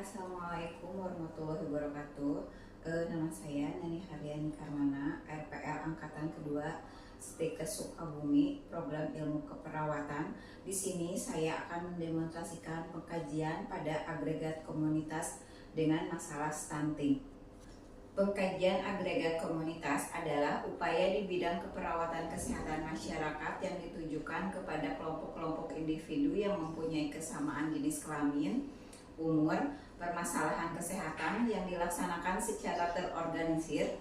Assalamualaikum warahmatullahi wabarakatuh. Nama saya Nani Haryani Karmana, RPL Angkatan Kedua, Stikes Sukabumi, Program Ilmu Keperawatan. Di sini saya akan mendemonstrasikan pengkajian pada agregat komunitas dengan masalah stunting. Pengkajian agregat komunitas adalah upaya di bidang keperawatan kesehatan masyarakat yang ditujukan kepada kelompok-kelompok individu yang mempunyai kesamaan jenis kelamin, umur, permasalahan kesehatan yang dilaksanakan secara terorganisir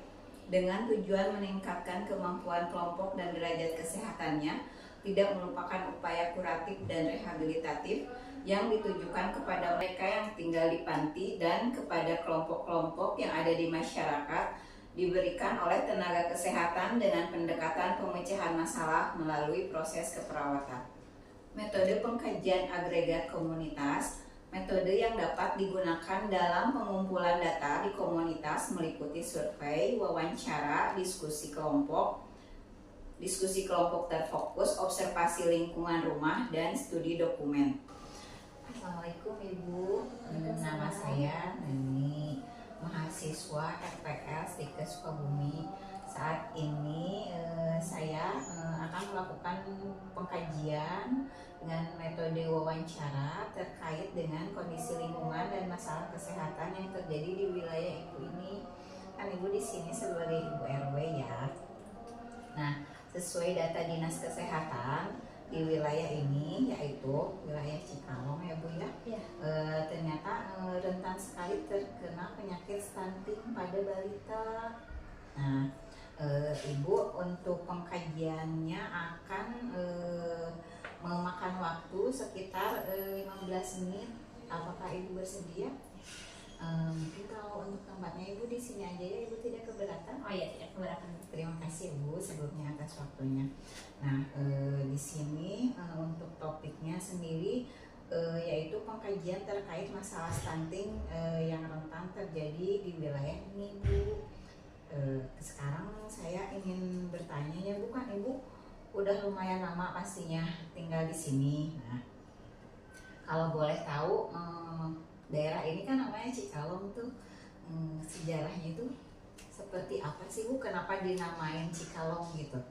dengan tujuan meningkatkan kemampuan kelompok dan derajat kesehatannya, tidak melupakan upaya kuratif dan rehabilitatif yang ditujukan kepada mereka yang tinggal di panti dan kepada kelompok-kelompok yang ada di masyarakat, diberikan oleh tenaga kesehatan dengan pendekatan pemecahan masalah melalui proses keperawatan. Metode pengkajian agregat komunitas, metode yang dapat digunakan dalam pengumpulan data di komunitas meliputi survei, wawancara, diskusi kelompok terfokus, observasi lingkungan rumah, dan studi dokumen. Assalamualaikum Ibu, nama saya Nani, mahasiswa RPL Stikes Sukabumi. Saat ini saya akan melakukan pengkajian dengan metode wawancara terkait dengan kondisi lingkungan dan masalah kesehatan yang terjadi di wilayah Ibu ini. Kan Ibu di sini sebagai Ibu RW ya. Nah, sesuai data Dinas Kesehatan di wilayah ini, yaitu wilayah Cikalong ya Bu ya, ternyata rentan sekali terkena penyakit stunting pada balita. Nah, Ibu untuk pengkajiannya akan memakan waktu sekitar 15 menit. Apakah Ibu bersedia? Mungkin kalau untuk tempatnya Ibu di sini aja ya, Ibu tidak keberatan? Oh iya, tidak keberatan. Terima kasih Bu sebelumnya atas waktunya. Nah, di sini untuk topiknya sendiri yaitu pengkajian terkait masalah stunting yang rentan terjadi di wilayah ini Bu. Sekarang saya ingin bertanya ya Bu, kan Ibu udah lumayan lama pastinya tinggal di sini. Nah, kalau boleh tahu daerah ini kan namanya Cikalong tuh, sejarahnya itu seperti apa sih Bu? Kenapa dinamain Cikalong gitu?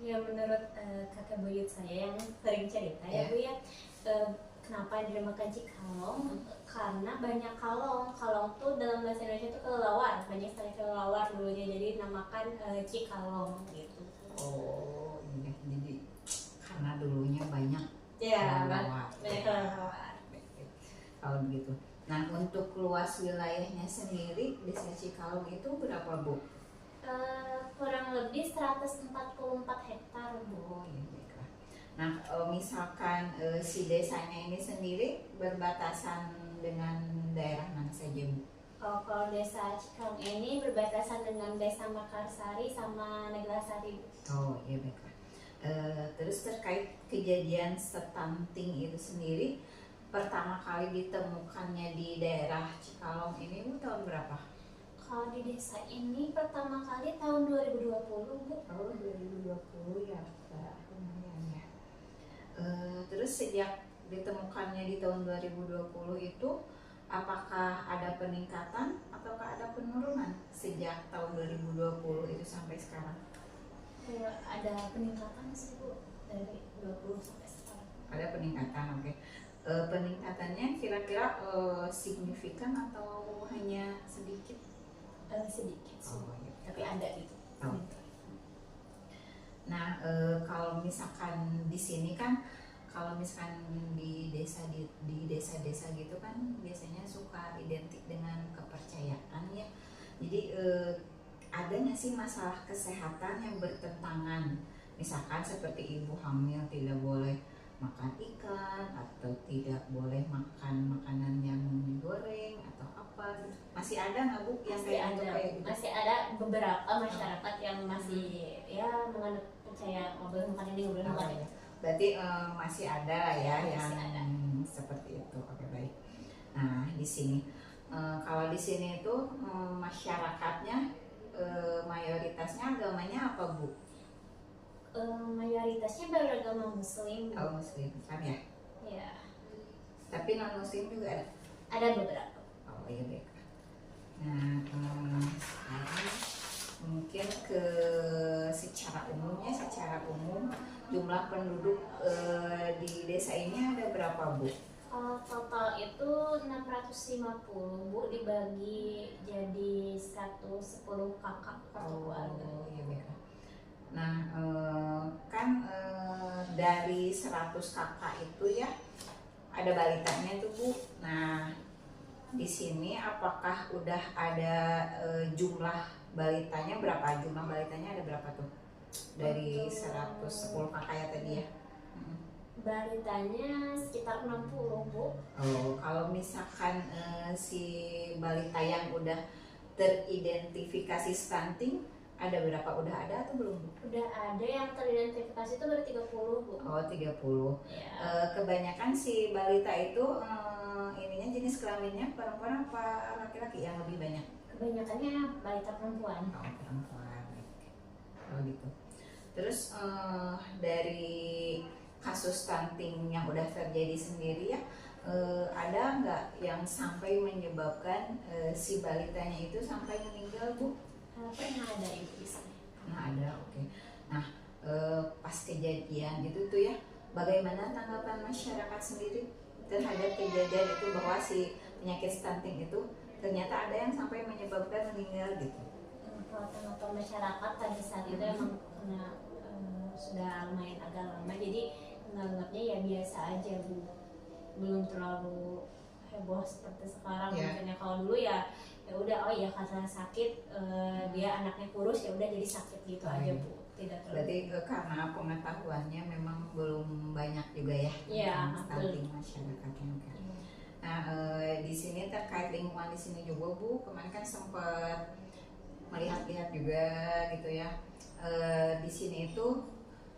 Ya menurut kakak buyut saya yang sering cerita ya Bu ya, kenapa dinamakan Cikalong? Karena banyak kalong. Kalong tuh dalam bahasa Indonesia tuh kelelawar, banyak sekali kelelawar dulunya, jadi namakan Cikalong gitu. Oh iya, jadi karena dulunya banyak Ya, kelelawar. banyak kelelawar. Kalau begitu. Nah, untuk luas wilayahnya sendiri desa Cikalong itu berapa Bu? Kurang lebih 144 hektar Bu. Oh iya, baiklah. Nah, misalkan si desanya ini sendiri berbatasan dengan daerah mana saja Bu? Kalau desa Cikalong ini berbatasan dengan desa Makarsari sama Neglasari Bu. Oh iya, baiklah. Terus terkait kejadian stunting itu sendiri, pertama kali ditemukannya di daerah Cikalong ini Bu tahun berapa? Kalau di desa ini pertama kali tahun 2020 Bu. Oh 2020 ya, lumayan ya. Terus sejak ditemukannya di tahun 2020 itu, apakah ada peningkatan ataukah ada penurunan sejak tahun 2020 itu sampai sekarang? Ada peningkatan sih Bu, dari 20 sampai sekarang. Ada peningkatan, oke. Peningkatannya kira-kira signifikan atau hanya sedikit? Sedikit sih, Oh, iya. tapi ada gitu. Oh. Nah, kalau misalkan di sini kan, kalau misalkan di desa-desa gitu kan biasanya suka identik dengan kepercayaan ya. Jadi ada nggak sih masalah kesehatan yang bertentangan? Misalkan seperti ibu hamil tidak boleh makan ikan atau tidak boleh makan makanan yang digoreng atau apa? Masih ada nggak Bu yang kayak gitu? Masih ada beberapa masyarakat yang masih ya menganut percaya nggak boleh makan ini, nggak boleh makan itu. Berarti masih ada lah ya yang ada. seperti itu. Oke, baik. Nah, di sini kalau di sini itu masyarakatnya mayoritasnya agamanya apa Bu? Mayoritasnya beragama Muslim. Oh, Muslim kan ya? Ya. Tapi non Muslim juga ada? Ada beberapa. Oh iya baik. Nah, sekarang mungkin ke secara umum jumlah penduduk di desa ini ada berapa Bu? Total itu 650 Bu, dibagi jadi 110 kakak satu keluarga. Oh iya baik. Nah, kan dari 100 kakak itu ya ada balitanya tuh Bu. Nah, di sini apakah udah ada jumlah balitanya berapa? Jumlah balitanya ada berapa tuh? Dari 110 kakak ya tadi ya. Balitanya sekitar 60 Bu. Oh, kalau misalkan si balita yang udah teridentifikasi stunting ada berapa? Udah ada atau belum Bu? Udah ada yang teridentifikasi itu baru 30 Bu. Oh 30. Ya. Kebanyakan si balita itu ininya jenis kelaminnya perempuan apa laki-laki yang lebih banyak? Kebanyakannya balita perempuan. Oh perempuan. Oh gitu. Terus dari kasus stunting yang udah terjadi sendiri ya, ada nggak yang sampai menyebabkan si balitanya itu sampai meninggal Bu? Pernah ada Ibu di sini. Nah ada, oke. Nah pas kejadian itu tuh ya, bagaimana tanggapan masyarakat sendiri terhadap kejadian itu bahwa si penyakit stunting itu ternyata ada yang sampai menyebabkan meninggal gitu? Kalau tanggapan masyarakat pada saat itu emang karena sudah lumayan agak lama, jadi menganggapnya ya biasa aja Bu, belum terlalu heboh seperti sekarang. Misalnya kalau dulu ya udah oh ya karena sakit, dia anaknya kurus ya udah jadi sakit gitu aja Bu, tidak terlalu. Berarti karena pengetahuannya memang belum banyak juga ya tentang stunting masyarakatnya kan. Nah di sini terkait lingkungan di sini juga Bu, kemarin kan sempat melihat-lihat juga gitu ya, di sini itu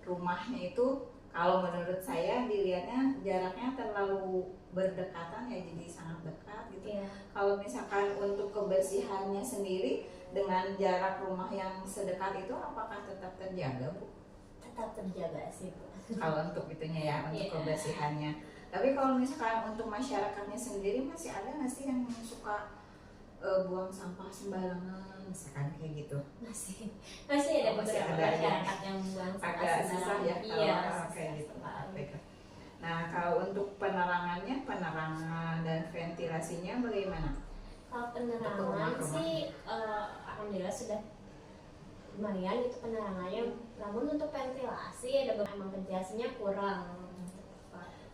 rumahnya itu kalau menurut saya dilihatnya jaraknya terlalu berdekatan ya, jadi sangat dekat gitu. Kalau misalkan untuk kebersihannya sendiri dengan jarak rumah yang sedekat itu apakah tetap terjaga Bu? Tetap terjaga sih Bu. Kalau untuk itunya ya, untuk kebersihannya. Tapi kalau misalkan untuk masyarakatnya sendiri masih ada nggak sih yang suka buang sampah sembarangan misalkan kayak gitu? Masih ada beberapa masyarakat yang buang sampah agak susah ya kalau kayak gitu. Nah kalau untuk penerangan dan ventilasinya bagaimana? Kalau penerangan sih alhamdulillah sudah lumayan itu penerangannya, namun untuk ventilasi ada emang ventilasinya kurang.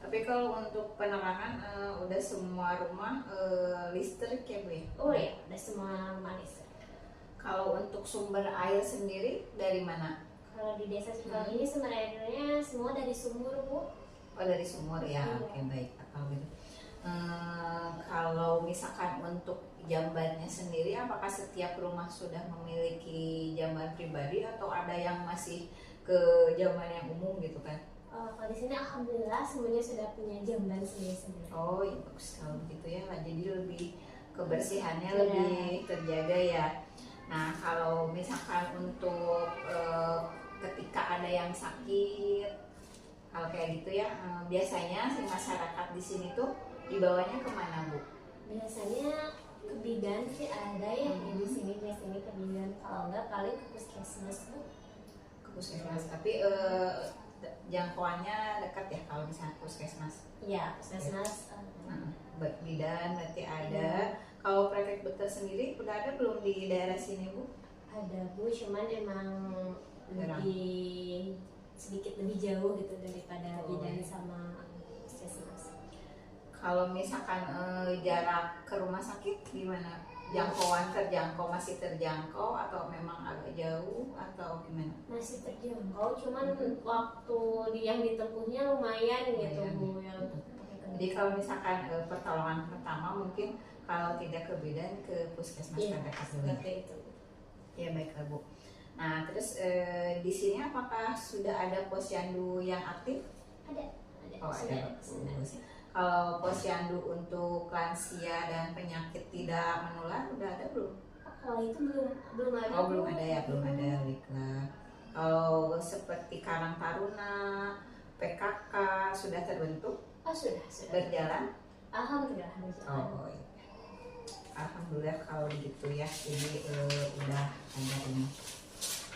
Tapi kalau untuk penerangan udah semua rumah listrik ya Bu ya? Oh ya, udah semua rumah listrik. Kalau untuk sumber air sendiri dari mana? Kalau di desa Cikal ini sumber airnya semua dari sumur Bu. Oh dari sumur ya, oke baik. Atau gitu. Kalau misalkan untuk jambannya sendiri, apakah setiap rumah sudah memiliki jamban pribadi atau ada yang masih ke jamban yang umum gitu kan? Kalau di sini alhamdulillah semuanya sudah punya jamban sendiri. Oh ya bagus kalau begitu ya, jadi lebih kebersihannya lebih terjaga ya. Nah kalau misalkan untuk ketika ada yang sakit, kalau kayak gitu ya, biasanya si masyarakat di sini tuh dibawanya kemana Bu? Biasanya ke bidan sih ada ya, di sini biasanya ke bidan, kalau enggak paling ke puskesmas Bu. Ke puskesmas, tapi jangkauannya dekat ya kalau misalnya puskesmas? Iya, puskesmas. Bidan berarti ada. Kalau praktek dokter sendiri udah ada belum di daerah sini Bu? Ada Bu, cuman emang lebih sedikit lebih jauh gitu daripada bidan sama puskesmas. Kalau misalkan jarak ke rumah sakit gimana? Terjangkau masih terjangkau atau memang agak jauh atau gimana? Masih terjangkau, cuman waktu yang ditempuhnya lumayan gitu Bu. Jadi kalau misalkan pertolongan pertama mungkin kalau tidak ke bidan ke puskesmas terdekat dulu. Itu. Ya baiklah Bu. Nah terus di sini apakah sudah ada posyandu yang aktif? Ada. Oh ada. Kalau posyandu untuk lansia dan penyakit tidak menular udah ada belum? Kalau itu belum ada. Oh belum ada ya, belum ada. Baiklah. Kalau seperti Karang Taruna, PKK sudah terbentuk? Oh sudah. Berjalan? Alhamdulillah berjalan. Oh iya. alhamdulillah kalau gitu ya. Jadi udah ada ini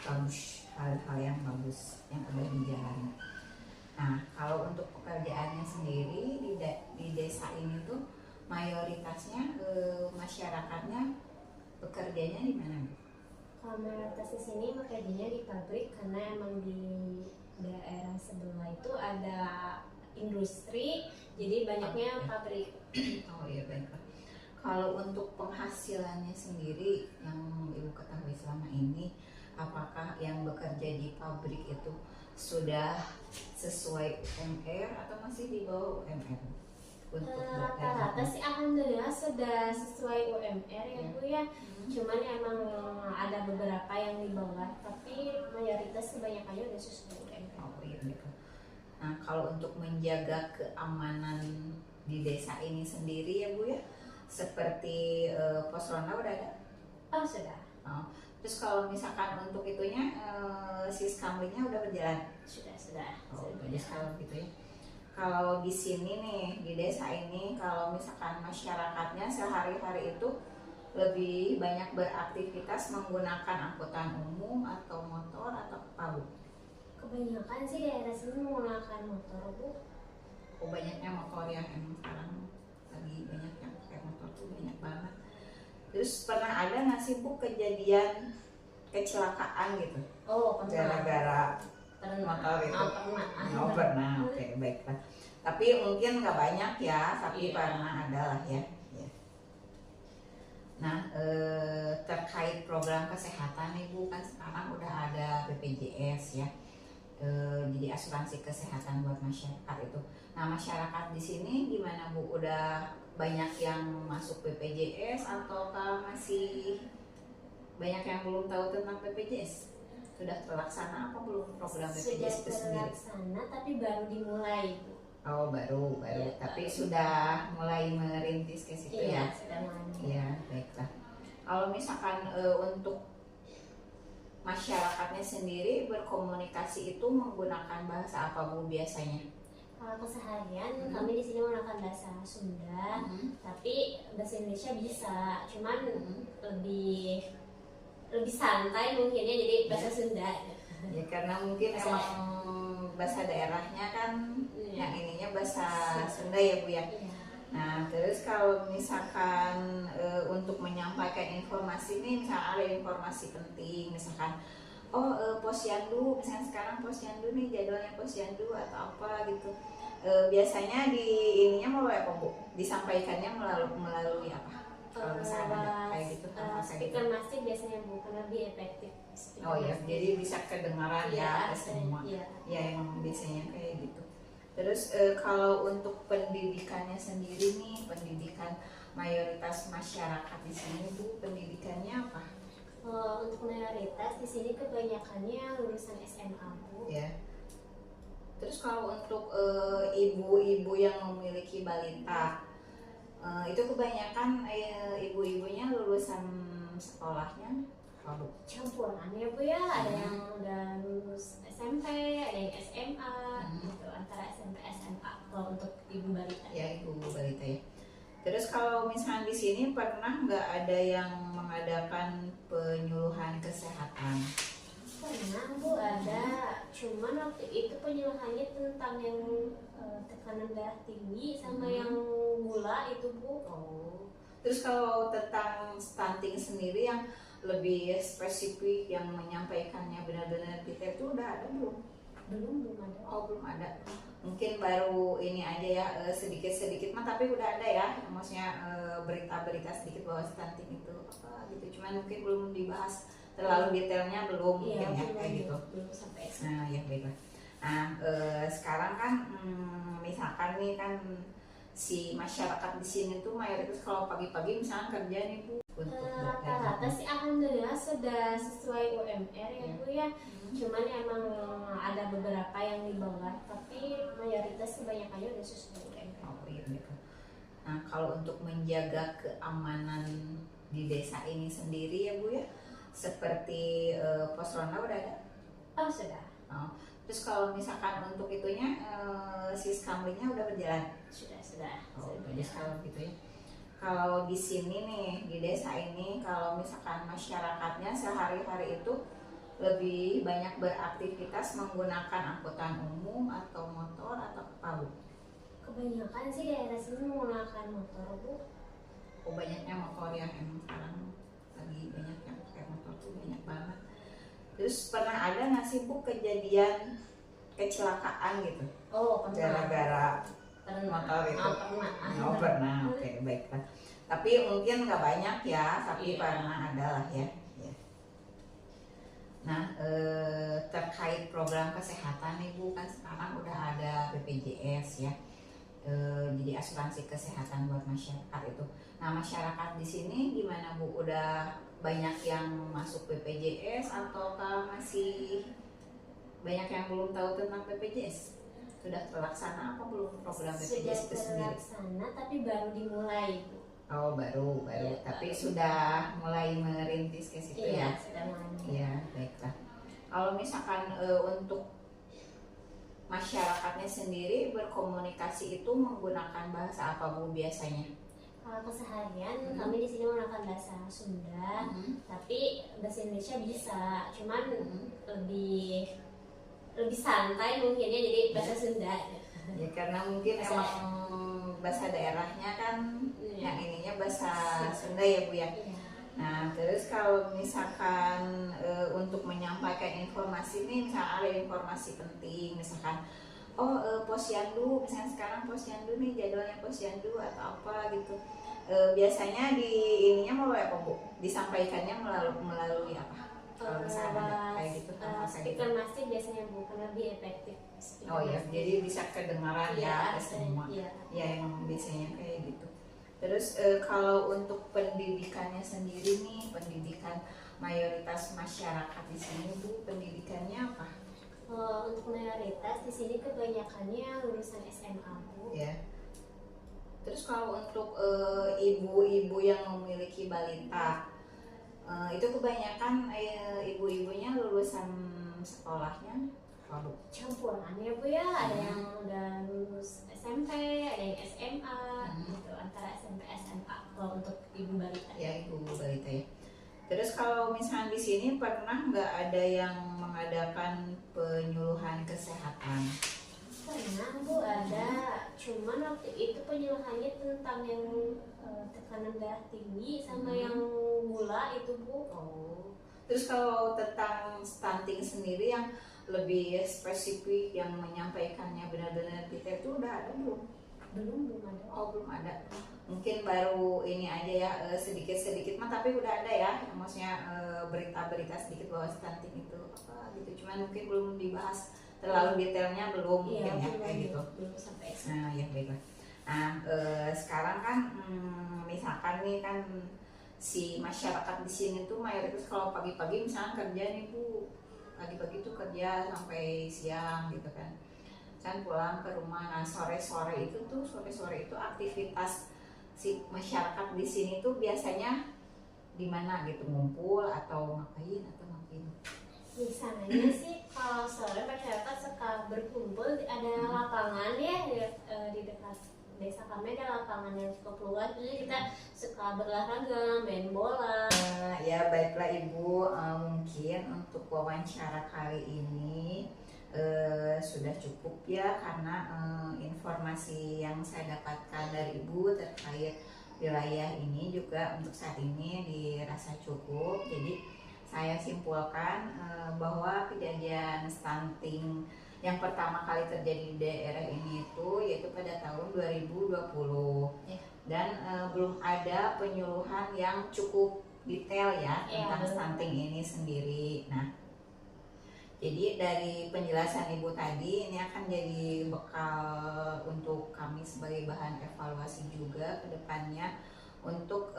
bagus, hal-hal yang bagus yang udah dijalani. Nah, kalau untuk pekerjaannya sendiri di desa ini tuh mayoritasnya masyarakatnya bekerjanya di mana, Bu? Kalau mayoritas di sini bekerjanya di pabrik karena emang di daerah sebelah itu ada industri, jadi banyaknya pabrik. Oh iya, baiklah. Kalau untuk penghasilannya sendiri yang Ibu ketahui selama ini, apakah yang bekerja di pabrik itu sudah sesuai UMR atau masih di bawah UMR? Untuk Rata-rata sih alhamdulillah sudah sesuai UMR ya Bu ya. Cuman emang ada beberapa yang di bawah, tapi mayoritas kebanyakannya udah sesuai UMR. Oh iya, baiklah. Nah, kalau untuk menjaga keamanan di desa ini sendiri ya Bu ya, seperti pos ronda udah ada? Oh sudah. Oh. Terus kalau misalkan untuk itunya siskamlingnya udah berjalan? Sudah. Oh, bagus kalau gitu ya. Kalau di sini nih di desa ini, kalau misalkan masyarakatnya sehari-hari itu lebih banyak beraktivitas menggunakan angkutan umum atau motor atau apa, Bu? Kebanyakan sih daerah sini menggunakan motor Bu. Oh, banyaknya motor ya, emang sekarang lagi banyak yang pakai motor tuh banyak banget. Terus pernah ada nggak sih Bu kejadian kecelakaan gitu? Oh pernah. Gara-gara motor itu? Oh pernah, oke baiklah. Tapi mungkin nggak banyak ya, tapi pernah ada lah ya. Nah, terkait program kesehatan Ibu, kan sekarang udah ada BPJS ya. Jadi asuransi kesehatan buat masyarakat itu. Nah, masyarakat di sini gimana Bu? Udah banyak yang masuk BPJS ataukah masih banyak yang belum tahu tentang BPJS? Sudah terlaksana apa belum program BPJS itu sendiri? Sudah terlaksana tapi baru dimulai Bu. Oh baru, Ya, tapi sudah mulai merintis ke situ ya? Sudah mulai. Ya, baiklah. Kalau misalkan untuk masyarakatnya sendiri berkomunikasi itu menggunakan bahasa apa Bu biasanya? Kalau keseharian kami di sini menggunakan bahasa Sunda, tapi bahasa Indonesia bisa, cuman lebih santai mungkin ya, jadi bahasa Sunda. Ya karena mungkin emang bahasa daerahnya kan yang ininya bahasa Sunda ya Bu ya. Nah terus kalau misalkan untuk menyampaikan informasi nih, misalnya ada informasi penting, misalkan posyandu, misalnya sekarang posyandu nih jadwalnya posyandu atau apa gitu, biasanya di ininya melalui apa Bu? Disampaikannya melalui apa? Kalau misalnya ada kayak gitu, speaker masif biasanya Bu, karena lebih efektif. Oh ya, jadi bisa kedengaran ya ke semua. Iya. Ya emang biasanya kayak gitu. Terus kalau untuk pendidikannya sendiri nih, pendidikan mayoritas masyarakat di sini Bu, pendidikannya apa? Untuk mayoritas di sini kebanyakannya lulusan SMA Bu. Ya. Terus kalau untuk ibu-ibu yang memiliki balita, itu kebanyakan ibu-ibunya lulusan sekolahnya apa Bu? Campuran ya Bu ya, ada yang udah lulus SMP, ada yang SMA, gitu, antara SMP SMA kalau untuk ibu balita. Ya ibu balita ya. Terus kalau misalnya di sini pernah nggak ada yang mengadakan penyuluhan kesehatan? Pernah Bu, ada. Cuman waktu itu penyuluhannya tentang yang tekanan darah tinggi sama yang gula itu Bu. Oh. Terus kalau tentang stunting sendiri yang lebih spesifik yang menyampaikannya benar-benar detail itu udah ada belum? Belum ada. Oh belum ada. Mungkin baru ini aja ya, sedikit-sedikit mah, tapi udah ada ya, maksudnya berita-berita sedikit bahwa stunting itu apa gitu, cuman mungkin belum dibahas terlalu detailnya, belum mungkin ya kayak gitu. Belum sampai. Nah ya baiklah. Nah sekarang kan misalkan nih kan si masyarakat di sini tuh mayoritas kalau pagi-pagi misalnya kerja nih Bu, rata-rata sih alhamdulillah sudah sesuai UMR ya Bu ya. Cuman emang ada beberapa yang di bawah, tapi mayoritas kebanyakannya udah sesuai UMR. Oh iya betul. Nah kalau untuk menjaga keamanan di desa ini sendiri ya Bu ya, seperti pos ronda udah ada? Oh sudah. Oh. Terus kalau misalkan untuk itunya siskamlingnya udah berjalan? Sudah. Oh bagus kalau gitu ya. kalau di sini nih di desa ini kalau misalkan masyarakatnya sehari-hari itu lebih banyak beraktivitas menggunakan angkutan umum atau motor atau apa Bu? Kebanyakan sih daerah sini menggunakan motor Bu. Oh, banyaknya motor ya, emang sekarang lagi banyak yang pakai motor tuh banyak banget. Terus pernah ada nggak sih Bu kejadian kecelakaan gitu Oh pernah. gara-gara Pernah. motor itu? Pernah. Oh pernah, oke baiklah. Tapi mungkin nggak banyak ya, tapi Iya. pernah ada lah ya. Ya. Nah terkait program kesehatan nih Bu, kan sekarang udah ada BPJS ya. Jadi asuransi kesehatan buat masyarakat itu. Nah masyarakat di sini gimana Bu? Udah banyak yang masuk BPJS ataukah masih banyak yang belum tahu tentang BPJS? Sudah terlaksana apa belum program Sudah BPJS itu sendiri? terlaksana tapi baru dimulai Bu. Oh baru, Iya, tapi baru. sudah mulai merintis ke situ Iya, ya? sudah mulai. Iya baiklah. Kalau misalkan untuk masyarakatnya sendiri berkomunikasi itu menggunakan bahasa apa Bu biasanya? Kalau keseharian kami di sini menggunakan bahasa Sunda, tapi bahasa Indonesia bisa, cuman lebih santai mungkin ya, jadi bahasa Sunda. Ya karena mungkin emang bahasa daerahnya kan yang ininya bahasa Sunda ya Bu ya. Iya. Nah terus kalau misalkan untuk menyampaikan informasi nih, misalkan ada informasi penting, misalkan posyandu, misalnya sekarang posyandu nih jadwalnya posyandu atau apa gitu, biasanya di ininya melalui apa Bu? Disampaikannya melalui apa? Kalau misalkan ada kayak gitu kan speaker masih biasanya bukan lebih efektif. Oh ya, jadi bisa kedengaran ya ke semua. Iya. Ya emang biasanya kayak gitu. Terus kalau untuk pendidikannya sendiri nih, pendidikan mayoritas masyarakat di sini Bu, pendidikannya apa? Untuk mayoritas di sini kebanyakannya lulusan SMA Bu. Ya. Terus kalau untuk ibu-ibu yang memiliki balita, itu kebanyakan ibu-ibunya lulusan sekolahnya apa Bu? Campuran ya Bu ya, ada yang udah lulus SMP, ada yang SMA, gitu, antara SMP SMA kalau untuk ibu balita. Ya ibu balita ya. Terus kalau misalnya di sini pernah nggak ada yang mengadakan penyuluhan kesehatan? Pernah Bu, ada, cuman waktu itu penyuluhannya tentang yang tekanan darah tinggi sama yang gula itu Bu. Oh. Terus kalau tentang stunting sendiri yang lebih spesifik yang menyampaikannya benar-benar detail itu udah ada belum? Belum ada. Oh belum ada. Mungkin baru ini aja ya sedikit-sedikit mah, tapi udah ada ya, maksudnya berita-berita sedikit bahwa stunting itu apa gitu. Cuman mungkin belum dibahas terlalu detailnya, belum mungkin ya kayak gitu. Belum sampai. Nah ya baiklah. Nah sekarang kan misalkan nih kan si masyarakat di sini tuh mayoritas kalau pagi-pagi misalnya kerja nih Bu, pagi-pagi tuh kerja sampai siang gitu kan pulang ke rumah. Nah sore-sore itu aktivitas si masyarakat di sini tuh biasanya di mana gitu, ngumpul atau ngapain Biasanya sih kalau sore masyarakat suka berkumpul, ada lapangan ya di dekat desa kami, ada lapangan yang cukup luas, jadi kita suka berolahraga, main bola. Ya baiklah Ibu, mungkin untuk wawancara kali ini sudah cukup ya, karena informasi yang saya dapatkan dari Ibu terkait wilayah ini juga untuk saat ini dirasa cukup. Jadi saya simpulkan bahwa kejadian stunting yang pertama kali terjadi di daerah ini itu yaitu pada tahun 2020 dan belum ada penyuluhan yang cukup detail ya tentang stunting ini sendiri. Nah, jadi dari penjelasan Ibu tadi ini akan jadi bekal untuk kami sebagai bahan evaluasi juga ke depannya untuk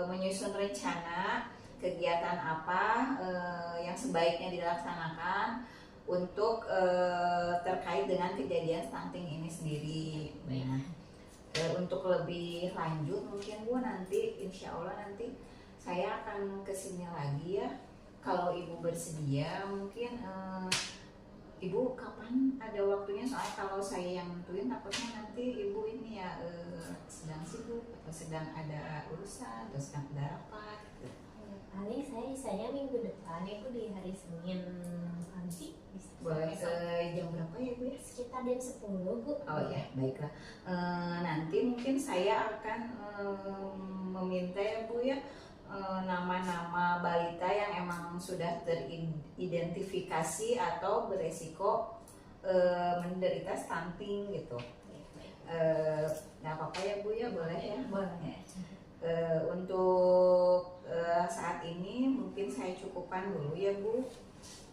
menyusun rencana kegiatan apa yang sebaiknya dilaksanakan untuk terkait dengan kejadian stunting ini sendiri. Nah, untuk lebih lanjut mungkin Bu nanti insya Allah nanti saya akan kesini lagi ya. Kalau Ibu bersedia mungkin Ibu kapan ada waktunya, soalnya kalau saya yang nentuin takutnya nanti ibu ini ya sedang sibuk atau sedang ada urusan atau sedang ada rapat gitu. Paling saya bisanya minggu depan itu di hari Senin pagi bisa. Boleh jam berapa ya Bu ya? Sekitar jam 10 Bu. Oh ya, baiklah. Nanti mungkin saya akan meminta ya Bu ya nama-nama balita yang emang sudah teridentifikasi atau beresiko menderita stunting gitu. Nggak apa-apa ya Bu ya, boleh ya? Boleh. Untuk saat ini mungkin saya cukupkan dulu ya Bu.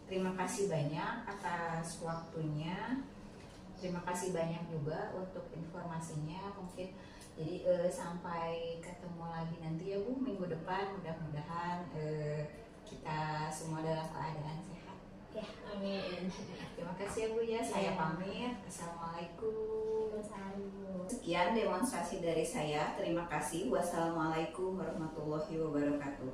Terima kasih banyak atas waktunya. Terima kasih banyak juga untuk informasinya. Mungkin jadi sampai ketemu lagi nanti ya Bu minggu depan. Mudah-mudahan kita semua dalam keadaan sehat. Ya, amin. Terima kasih ya Bu ya. Saya pamit. Assalamualaikum. Assalamualaikum. Sekian demonstrasi dari saya. Terima kasih. Wassalamualaikum warahmatullahi wabarakatuh.